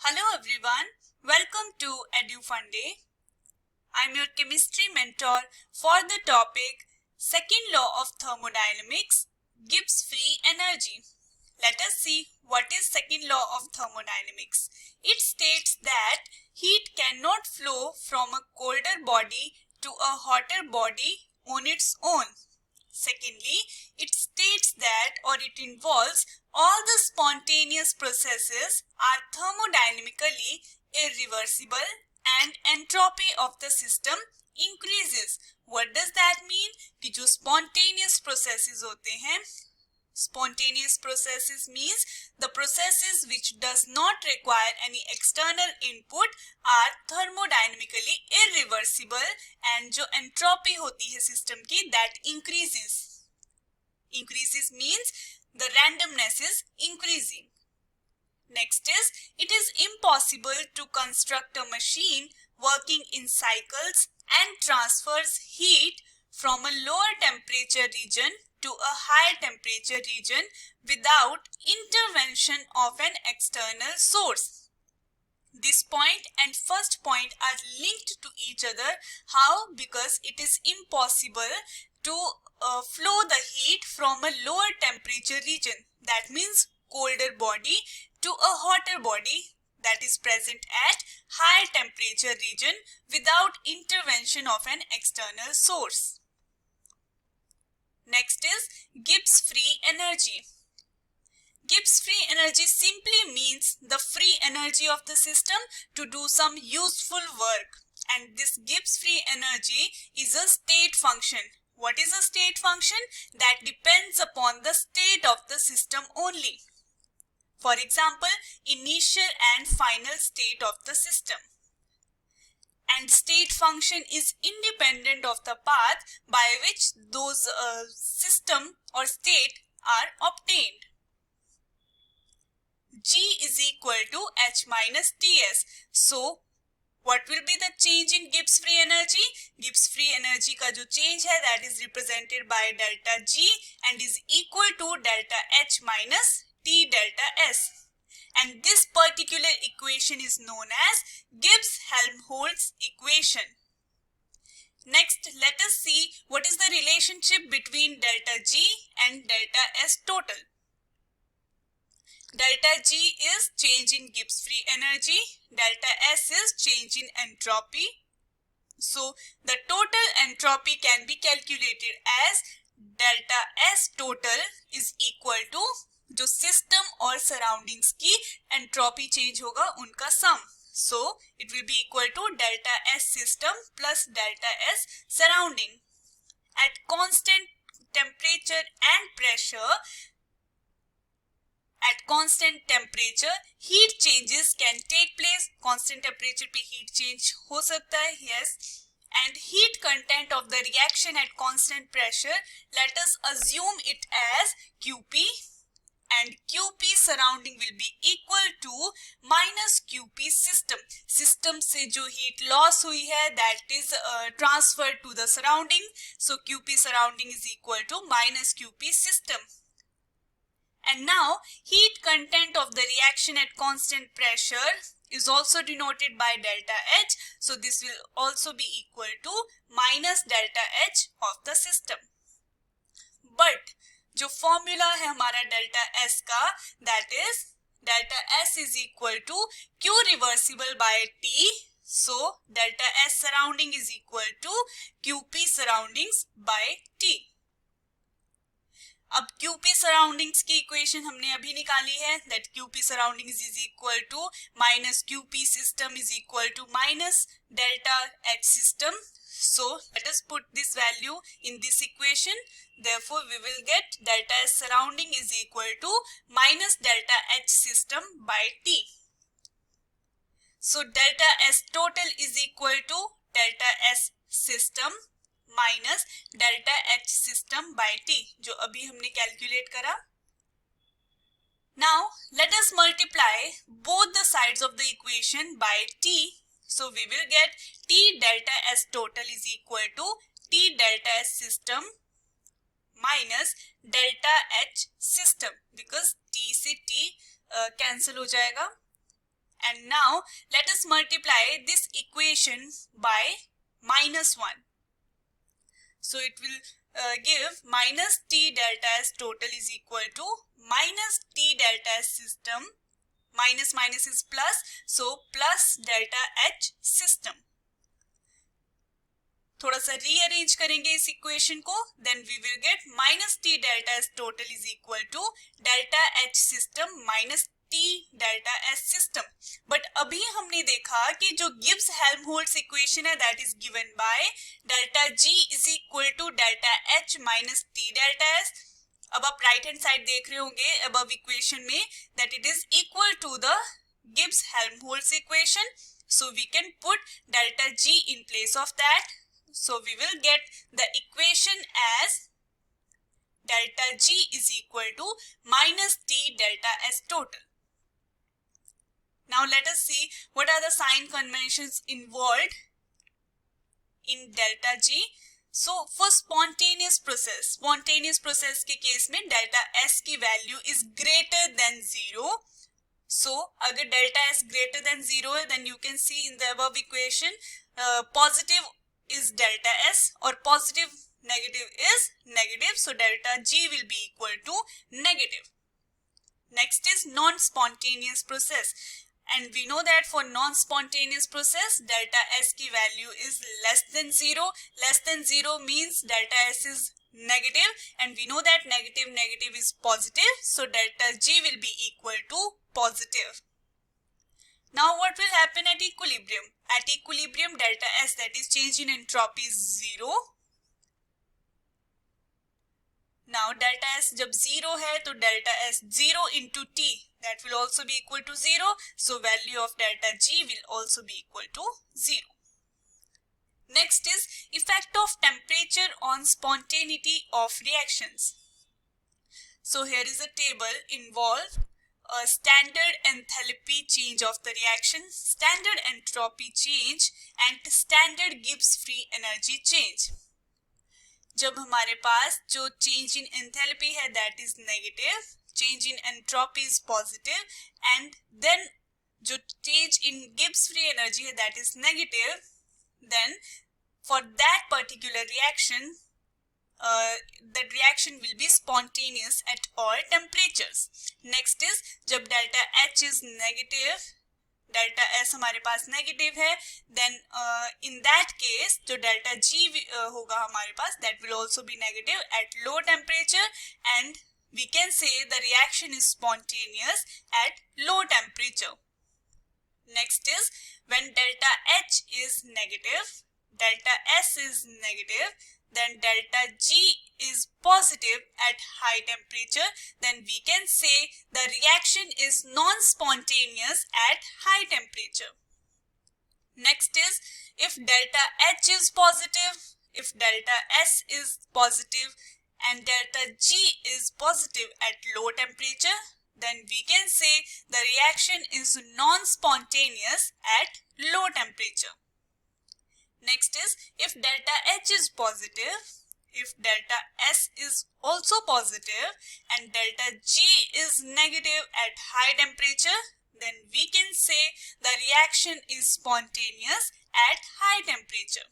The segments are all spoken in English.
Hello everyone, welcome to EduFunday. I'm your chemistry mentor for the topic Second Law of Thermodynamics, Gibbs free energy. Let us see what is second law of thermodynamics. It states that heat cannot flow from a colder body to a hotter body on its own. Secondly, it states that it involves all the spontaneous processes are thermodynamically irreversible and entropy of the system increases. What does that mean? कि जो spontaneous processes होते हैं, spontaneous processes means the processes which does not require any external input are thermodynamically irreversible and जो entropy होती है system की that increases. Increases means the randomness is increasing. Next is, it is impossible to construct a machine working in cycles and transfers heat from a lower temperature region to a higher temperature region without intervention of an external source. This point and first point are linked to each other. How? Because it is impossible to flow the heat from a lower temperature region, that means colder body, to a hotter body that is present at higher temperature region without intervention of an external source. Next is Gibbs free energy. Gibbs free energy simply means the free energy of the system to do some useful work, and this Gibbs free energy is a state function. What is a state function? That depends upon the state of the system only. For example, initial and final state of the system. And state function is independent of the path by which those system or state are obtained. G is equal to H minus Ts. So, what will be the change in Gibbs free energy? Gibbs free energy का जो change है that is represented by delta G and is equal to delta H minus T delta S. And this particular equation is known as Gibbs-Helmholtz equation. Next, let us see what is the relationship between delta G and delta S total. Delta G is change in Gibbs free energy, delta S is change in entropy. So, the total entropy can be calculated as delta S total is equal to जो system और surroundings की entropy change होगा उनका sum. So it will be equal to delta S system plus delta S surrounding. At constant temperature and pressure, at constant temperature heat changes can take place. constant temperature पे heat change हो सकता है, yes. And heat content of the reaction at constant pressure, let us assume it as QP, and QP surrounding will be equal to minus QP system. System से जो heat loss हुई है that is transferred to the surrounding. So QP surrounding is equal to minus QP system. And now heat content of the reaction at constant pressure is also denoted by delta H. So this will also be equal to minus delta H of the system. But जो formula है हमारा delta S का, that is delta S is equal to Q reversible by T. So delta S surrounding is equal to QP surroundings by T. अब QP surroundings की equation हमने अभी निकाली है, that QP surroundings is equal to minus QP system is equal to minus delta H system. So let us put this value in this equation. Therefore we will get delta S surrounding is equal to minus delta H system by T. So delta S total is equal to delta S system minus delta H system by T, जो अभी हमने calculate करा. Now let us multiply both the sides of the equation by T. So we will get T delta S total is equal to T delta S system minus delta H system, because T से T cancel हो जाएगा. And now let us multiply this equation by -1. So it will give minus T delta S total is equal to minus T delta S system, minus minus is plus, so plus delta H system. थोड़ा सा rearrange करेंगे इस equation को, then we will get minus T delta S total is equal to delta H system minus T delta S system. But अभी हमने देखा कि जो गिब्स हेल्महोल्ट्ज इक्वेशन है that is given by delta G is equal to delta H minus T delta S. अब आप right hand side देख रहे होंगे अबव इक्वेशन में that it is equal to the Gibbs Helmholtz equation. So we can put delta G in place of that. So we will get the equation as delta G is equal to minus T delta S total. Now let us see what are the sign conventions involved in delta G. So for spontaneous process के case में delta S की value is greater than 0. So अगर delta S greater than 0 है then you can see in the above equation positive is delta S or positive negative is negative, so delta G will be equal to negative. Next is non-spontaneous process, and we know that for non-spontaneous process delta S की value is less than 0. Less than 0 means delta S is negative, and we know that negative is positive, so delta G will be equal to positive. Now what will happen at equilibrium? At equilibrium delta S, that is change in entropy, is 0. Now delta S जब 0 है तो delta S 0 into T, that will also be equal to 0. So value of delta G will also be equal to 0. Next is effect of temperature on spontaneity of reactions. So here is a table involved a standard enthalpy change of the reaction, standard entropy change and standard Gibbs free energy change. जब हमारे पास जो change in enthalpy है that is negative, change in entropy is positive, and then जो change in Gibbs free energy है that is negative, then for that particular reaction the reaction will be spontaneous at all temperatures. Next is जब delta H is negative, delta S हमारे पास negative है, then in that case जो delta G होगा हमारे पास that will also be negative at low temperature, and we can say the reaction is spontaneous at low temperature. Next is when delta H is negative, delta S is negative, then delta G is positive at high temperature, then we can say the reaction is non-spontaneous at high temperature. Next is if delta H is positive, if delta S is positive and delta G is positive at low temperature, then we can say the reaction is non-spontaneous at low temperature. Next is if delta H is positive, if delta S is also positive and delta G is negative at high temperature, then we can say the reaction is spontaneous at high temperature.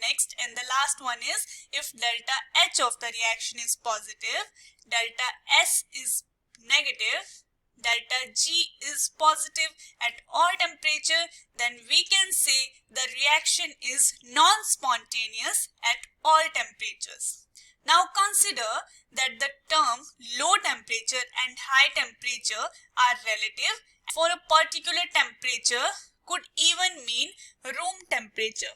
Next and the last one is if delta H of the reaction is positive, delta S is negative, delta G is positive at all temperature, then we can say the reaction is non-spontaneous at all temperatures. Now consider that the term low temperature and high temperature are relative. For a particular temperature could even mean room temperature.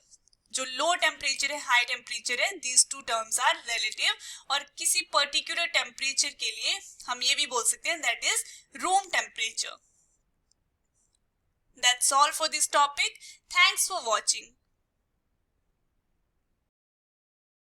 जो low temperature है high temperature है, these two terms are relative, और किसी particular temperature के लिए हम ये भी बोल सकते हैं that is room temperature. That's all for this topic. Thanks for watching.